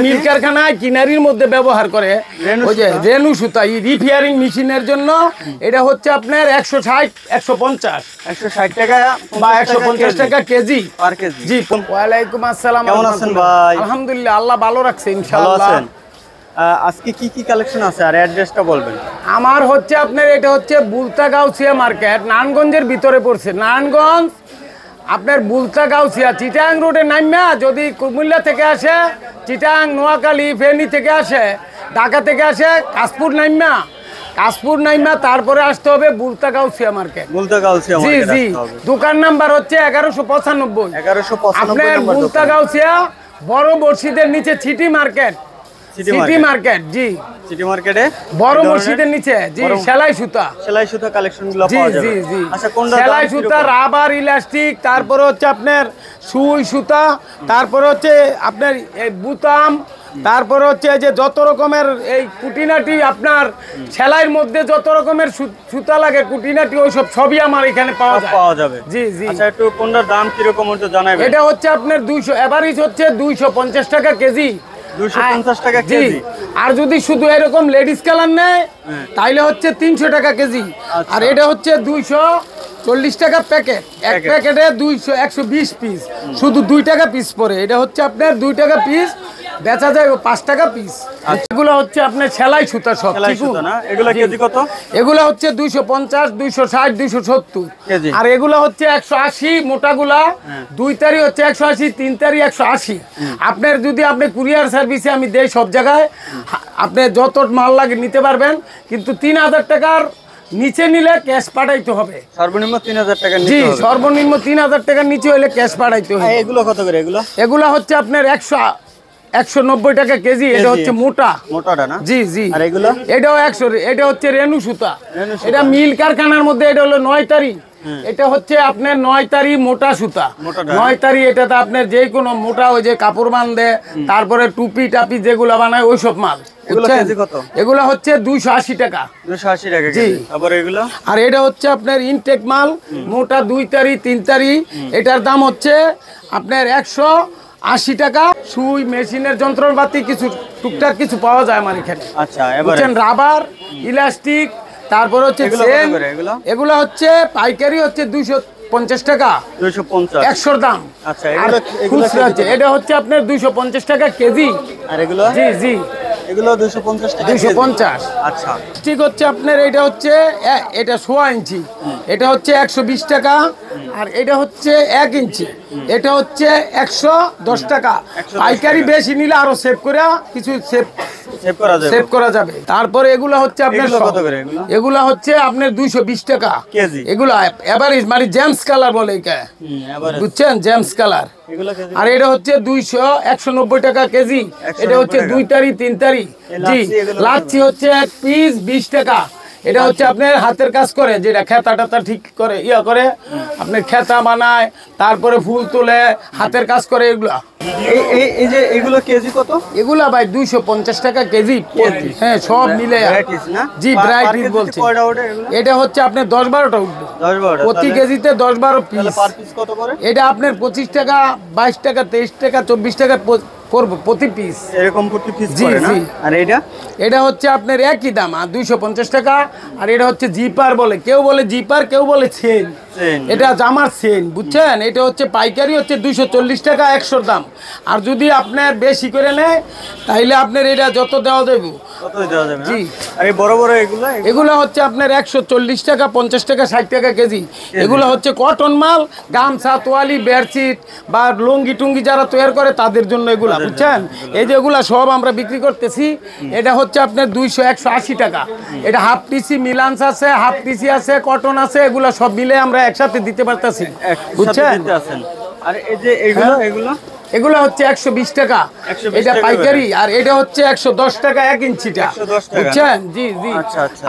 মিল কারখানায় কিনারির মধ্যে ব্যবহার করে ওই যে রেনু সুতা রিপেয়ারিং মেশিনের জন্য এটা হচ্ছে আপনার 160 150 টাকা বা 150 টাকা কেজি পার কেজি। জি। ওয়ালাইকুম আসসালাম। কেমন আছেন ভাই? আলহামদুলিল্লাহ, আল্লাহ ভালো রাখছে ভালো ইনশাআল্লাহ। আছেন? আজকে কি কালেকশন আছে আর অ্যাড্রেসটা বলবেন? আমার হচ্ছে আপনার এটা হচ্ছে বুলতা গাউসিয়া মার্কেট, নারায়ণগঞ্জের ভিতরে পড়ছে। নারায়ণগঞ্জ আপনার বুলতা গাউসিয়া চিটাং রোডে নামা যদি কুমিল্লা থেকে আসে, চিটাং নোয়াখালী ফেনী থেকে আসে, ঢাকা থেকে আসে, কাশপুর নাইমা তারপরে আসতে হবে বুলতা গাউসিয়া মার্কেট। বুলতা গাউসিয়া জি মার্কেট জি। আসতে হবে। দোকান নাম্বার হচ্ছে 1195। 1195 আপনার নাম্বার বুলতা দোকান। গাউসিয়া বড় মসজিদের নিচে সিটি মার্কেট। সিটি মার্কেট জি। সিটি মার্কেটে বড় মসজিদের নিচে জি। সেলাই সুতা কালেকশনগুলো জি পাওয়া যাবে। জি জি। আচ্ছা, কোনটা সেলাই সুতা, রাবার, ইলাস্টিক, তারপরে হচ্ছে আপনার সুই সুতা, তারপরে হচ্ছে আপনার এই বুতাম, তারপরে হচ্ছে যে যত রকমের এই কুটিনাটি আপনার সেলাইয়ের মধ্যে যত রকমের সুতা লাগে কুটিনাটি ওইসব সবই আমার এখানে পাওয়া যাবে। জি জি। আচ্ছা, একটু কোনটার দাম কিরকম একটু জানাবেন? এটা হচ্ছে আপনার 200 এভারেজ হচ্ছে 250 টাকা কেজি। 250 টাকা জি। কেজি। আর যদি শুধু এরকম লেডিস কালার নেয় তাইলে হচ্ছে 300 টাকা কেজি। আর এটা হচ্ছে 240 টাকা প্যাকেট। এক প্যাকেটে 120 পিস, শুধু 2 টাকা পিস পড়ে। এটা হচ্ছে আপনার 2 টাকা পিস, বেচা যায় 5 টাকা পিস। এগুলো হচ্ছে আপনার সেলাই সুতা সব। সেলাই সুতা না? এগুলা কেজি কত? এগুলো হচ্ছে 250, 260, 270 কেজি। আর এগুলো হচ্ছে 180 মোটাগুলা। 2 তারি হচ্ছে 180, 3 তারি 180। আপনার যদি আপনি কুরিয়ার সার্ভিসে আমি দেই সব জায়গায়, আপনি যত মাল লাগে নিতে পারবেন, কিন্তু 3000 টাকার নিচে নিলে ক্যাশ পাঠাইতে হবে। সর্বনিম্ন 3000 টাকা জি, নিতে হবে। সর্বনিম্ন 3000 টাকার নিচে হলে ক্যাশ পাঠাইতে হবে। এগুলো কত করে? এগুলো হচ্ছে আপনার 190 টাকা কেজি। এটা হচ্ছে মোটাটা না? জি জি। আর এগুলো? এটাও 100। এটা হচ্ছে রেনু সুতা। রেনু সুতা। এটা মিল কারখানার মধ্যে এটা হলো 9 তারি। এটা হচ্ছে আপনার 9 তারি মোটা সুতা। 9 তারি এটাতে আপনার যে কোনো মোটা ওই যে কাপড় বাঁধে, তারপরে টুপি টাপি যেগুলো বানায় ওইসব মাল। এগুলো কেজি কত? এগুলো হচ্ছে 280 টাকা। 280 টাকা জি। কেজি। আবার এগুলো? আর এটা হচ্ছে আপনার ইনটেক মাল, মোটা 2 তারি 3 তারি। এটার দাম হচ্ছে আপনার 180 টাকা। সুই, মেশিনের যন্ত্রপাতি কিছু টুকটাক কিছু পাওয়া যায় আমার এখানে। আচ্ছা, বুঝছেন, রাবার, ইলাস্টিক, তারপর হচ্ছে চেন। এগুলো হচ্ছে পাইকারি হচ্ছে 250 টাকা 250 100 দাম। আচ্ছা, আর খুচরা হচ্ছে এটা হচ্ছে আপনার 250 টাকা কেজি। আর এগুলো? জি জি। এগুলো 250 টাকা কেজি। 250। আচ্ছা। ঠিক হচ্ছে আপনার এটা হচ্ছে এটা 1.5 ইঞ্চি, এটা হচ্ছে 120 টাকা। আর এটা হচ্ছে 1 ইঞ্চি, এটা হচ্ছে 110 টাকা। পাইকারি বেশি নিলে আরো সেভ করা যাবে। তারপরে এগুলো হচ্ছে আপনার কত করে? এগুলো হচ্ছে আপনার 220 টাকা কেজি। এগুলো এভারেজ মানে জেমস কালার বলে এটা, বুঝছেন, জেমস কালার। আর এটা হচ্ছে 190 টাকা কেজি। এটা হচ্ছে 2 তারি 3 তারি। জি। লাচ্ছি হচ্ছে 1 পিস 20 টাকা। এটা হচ্ছে আপনার হাতের কাজ করে, যেটা খেতা টাতা ঠিক করে করে আপনার খেতা বানায়, তারপরে ফুল তোলে, হাতের কাজ করে এগুলা। এই যে এগুলো কেজি কত? এগুলা ভাই 250 টাকা কেজি। হ্যাঁ, সব মিলে। জি, ভ্যারাইটিস বলছি। এটা হচ্ছে আপনার 10-12টা উঠবে। 10-12টা প্রতি কেজিতে 10-12 পিস। পার পিস কত করে? এটা আপনার 25 টাকা, 22 টাকা, 23 টাকা, 24 টাকা পড়বে প্রতি পিস। এরকম প্রতি পিস জি করে না? জি। আর এটা হচ্ছে আপনার একই দাম, আর 250 টাকা। আর এটা হচ্ছে জিপার বলে, কেউ বলে জিপার, কেউ বলে চেন। এটা জামার চেন, বুঝছেন। এটা হচ্ছে পাইকারি হচ্ছে 240 টাকা 100 দাম। আর যদি আপনার বেশি করে নেয় তাইলে আপনার এটা যত দেওয়া যাবে ততই দেওয়া যাবে। জি। আর এই বড় বড় এগুলো হচ্ছে আপনার 140 টাকা, 50 টাকা, 60 টাকা কেজি। এগুলো হচ্ছে কটন মাল, গামছা, তোয়ালি, বেডশিট বা লুঙ্গি টুঙ্গি যারা তৈরি করে তাদের জন্য এগুলা, বুঝছেন। এই যে এগুলা সব আমরা বিক্রি করতেছি। এটা হচ্ছে আপনার 180 টাকা। এটা হাফ টিসি মিলান্স আছে, হাফ টিসি আছে, কটন আছে, এগুলা সব মিলে আমরা একসাথে দিতে পারতেছি, বুঝছেন। আর এই যে এগুলো হচ্ছে 120 টাকা, এটা পাইকারি। আর এটা হচ্ছে 110 টাকা 1 ইঞ্চিটা, বুঝছেন। জি জি।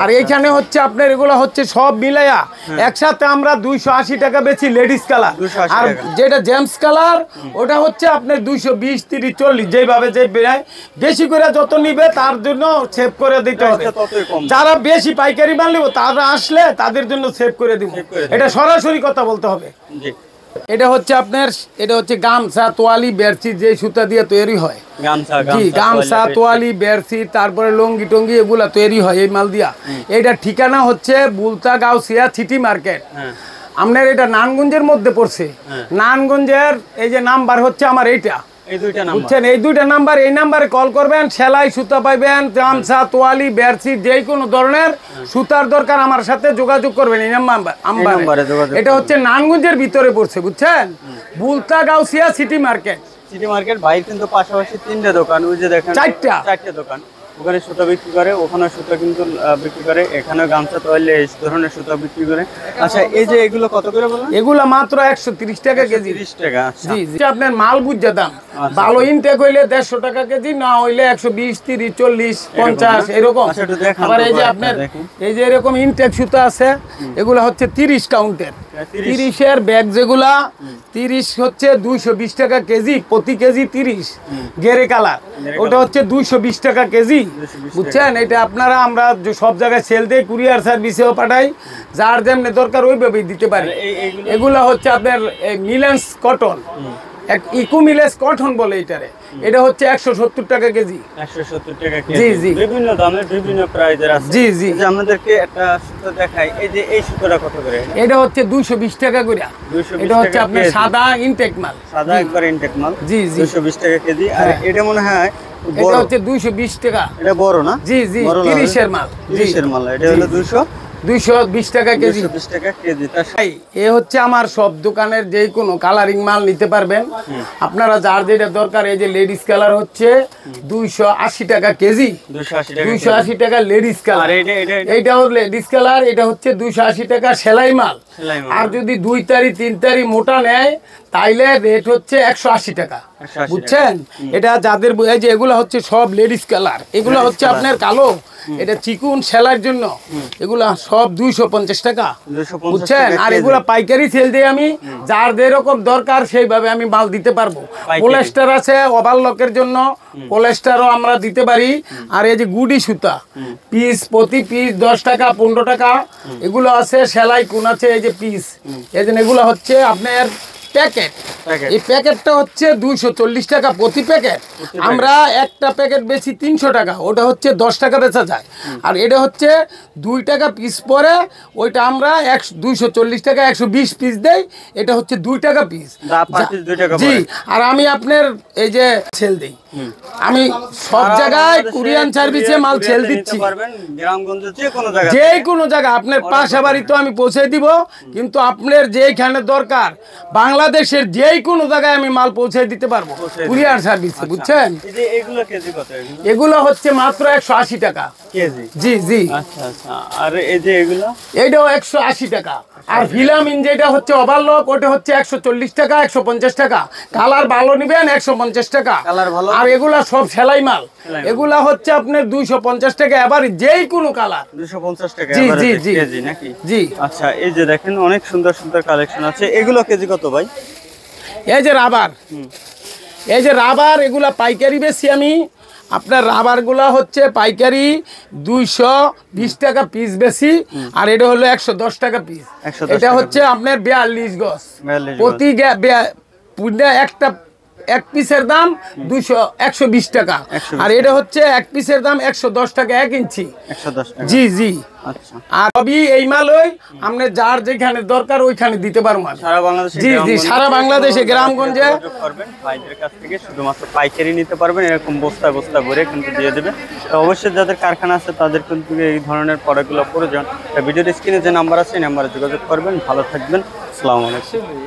আর এইখানে হচ্ছে আপনার এগুলো হচ্ছে সব মিলাইয়া একসাথে আমরা 280 টাকা বেচি লেডিস কালার। আর যেটা জেমস কালার ওটা হচ্ছে আপনার 220, 30, 40 যেভাবে যে বেশি করে যত নিবে তার জন্য সেভ করে দিতে হবে। যারা বেশি পাইকারি মাল নিব তারা আসলে তাদের জন্য সেভ করে দিব, এটা সরাসরি কথা বলতে হবে। এটা হচ্ছে আপনার, এটা হচ্ছে গামছা, তোয়ালি, বেডশিট যে সুতা দিয়ে তৈরি হয়। গামছা জি, গামছা, তোয়ালি, বেডশিট, তারপরে লুঙ্গি টঙ্গি এগুলা তৈরি হয় এই মাল দিয়া। এইটার ঠিকানা হচ্ছে বুলতা গাউসিয়া সিটি মার্কেট। আপনার এটা নারায়ণগঞ্জের মধ্যে পড়ছে। নারায়ণগঞ্জের এই যে নাম্বার হচ্ছে আমার এইটা, এই দুইটা নাম্বার, বুঝছেন? এই দুইটা নাম্বার, এই নাম্বারে কল করবেন, সেলাই সুতা পাইবেন, গামছা, তোয়ালি, বেডশিট যে কোনো ধরনের সুতার দরকার আমার সাথে যোগাযোগ করবেন এই নাম্বারে। এটা হচ্ছে নারায়ণগঞ্জের ভিতরে পড়ছে, বুঝছেন? Bulta Gausia city market. City market ভাই কিন্তু পাশাপাশি 3টে দোকান, ওই যে দেখেন 4টে দোকান, ওখানে সুতা বিক্রি করে, ওখানে সুতা কিন্তু বিক্রি করে, এখানে গামছা তোয়ালি এই ধরনের সুতা বিক্রি করে। আচ্ছা, এই যে এগুলো কত করে বলেন? এগুলা মাত্র 130 টাকা কেজি। 30 টাকা। জি জি, আপনার মাল বুঝে দাম। ভালো ইনটেক হইলে 150 টাকা কেজি, না হইলে 120, 30, 40, 50 এরকম। আবার এই যে আপনার এই যে এরকম ইনটেক সুতা আছে, এগুলা হচ্ছে 30 কাউন্টের। 30-এর ব্যাগ যেগুলা, 30 হচ্ছে 220 টাকা কেজি, প্রতি কেজি 30 গেরে কালার, ওটা হচ্ছে 220 টাকা কেজি, বুঝছেন? এটা আপনারা আমরা সব জায়গায় সেল দেই, কুরিয়ার সার্ভিসেও পাঠাই, যার যেমনি দরকার ওইভাবেই দিতে পারি। এগুলা হচ্ছে আপনার মিলেন্স কটন, ইকো মিলেন্স কটন বলে এটারে। এটা হচ্ছে 170 টাকা কেজি। 170 টাকা কেজি। জি জি, বিভিন্ন দামের বিভিন্ন প্রাইজের আছে। জি জি, যে আমাদেরকে একটা সুতা দেখাই, এই যে এই সুতাটা কত করে? এটা হচ্ছে 220 টাকা করে। এটা হচ্ছে আপনার সাদা ইনটেক মাল, সাদা একবার ইনটেক মাল। জি জি, 220 টাকা কেজি। আর এটা মনে হয় এটা হচ্ছে 220 টাকা। এটা বড় না? জি জি, 30-এর মাল। 30-এর মাল, এটা হলো 220 টাকা কেজি। 220 টাকা কেজি। এ হচ্ছে আমার সব দোকানের যে কোনো কালারিং মাল নিতে পারবেন আপনারা, যার যেটা দরকার। এই যে লেডিস কালার হচ্ছে 280 টাকা কেজি, 280 টাকা লেডিস কালার। এইটাও লেডিস কালার, এটা হচ্ছে 280 টাকা সেলাই মাল। আর যদি 2 তারি 3 তারি মোটা নেয় তাইলে রেট হচ্ছে 180 টাকা, বুঝছেন? এটা যাদের, এই যে এগুলা হচ্ছে সব লেডিস কালার, এগুলা হচ্ছে আপনার কালো, এটা চিকুন সেলার জন্য, এগুলা সব 250 টাকা, বুঝছেন? আর এগুলা পাইকারি সেল দিয়ে আমি, যার যেরকম দরকার সেইভাবে আমি মাল দিতে পারবো। পলেস্টার আছে ওভারলকের জন্য, পলেস্টারও আমরা দিতে পারি। আর এই যে গুডি সুতা পিস, প্রতি পিস 10 টাকা 15 টাকা এগুলো আছে। সেলাই কোন আছে, এই যে পিস, এই যে এগুলো হচ্ছে আপনার প্যাকেট। এই প্যাকেটটা হচ্ছে 240 টাকা প্রতি প্যাকেট। আমরা একটা প্যাকেট বেশি 300 টাকা, ওটা হচ্ছে 10 টাকা বেচা যায়। আর এটা হচ্ছে 2 টাকা পিস পরে, ওইটা আমরা 240 টাকা 120 পিস দেই, এটা হচ্ছে 2 টাকা পিস। জি, আর আমি আপনার এই যে সেল দিই, আমি সব জায়গায় কুরিয়ান সার্ভিসে মাল সেল দিচ্ছি, যে কোনো জায়গায়। আপনার পাশা বাড়ি তো আমি পৌঁছে দিব, কিন্তু আপনার যেখানে দরকার বাংলাদেশের যে কোনো জায়গায় আমি মাল পৌঁছে দিতে পারবো কুরিয়ার সার্ভিসে, বুঝছেন? এগুলো হচ্ছে মাত্র 180 টাকা কেজি। জি জি, আর এই যে এগুলো, এইটাও 180 টাকা। আর ফিলামিন যেটা হচ্ছে ওভারলক, ওটা হচ্ছে 140 টাকা 150 টাকা। কালার ভালো নিবেন 150 টাকা। আর এগুলা সব সেলাই মাল, এগুলা হচ্ছে আপনার 250 টাকা। এবার যেই কোনো কালার 250 টাকা। জি জি জি কেজি নাকি? জি। আচ্ছা, এই যে দেখেন অনেক সুন্দর সুন্দর কালেকশন আছে, এগুলো কেজি কত ভাই? এই যে রাবার, এই যে রাবার, এগুলা পাইকারি বেশি আমি। আপনার রাবারগুলা হচ্ছে পাইকারি 220 টাকা পিস বেশি, আর এটা হলো 110 টাকা পিস। এটা হচ্ছে আপনার 42 গজ প্রতি, একটা এক পিসের দাম 120 টাকা। আর এটা হচ্ছে এক পিসের দাম 110 টাকা 1 ইঞ্চি। জি জি। আর সবই এই মালই আপনি যার যেখানে দরকার ওইখানে দিতে পারবো। জি জি, সারা বাংলাদেশে গ্রামগঞ্জে ভাইদের কাছ থেকে শুধুমাত্র পাইকারি নিতে পারবেন, এরকম বস্তায় বস্তায় ভরে কিন্তু দিয়ে দেবে। তো অবশ্যই যাদের কারখানা আছে তাদের কিন্তু এই ধরনের প্রোডাক্টগুলো প্রয়োজন। ভিডিওর স্ক্রিনে যে নাম্বার আছে এই নাম্বারে যোগাযোগ করবেন। ভালো থাকবেন, আসসালামু আলাইকুম।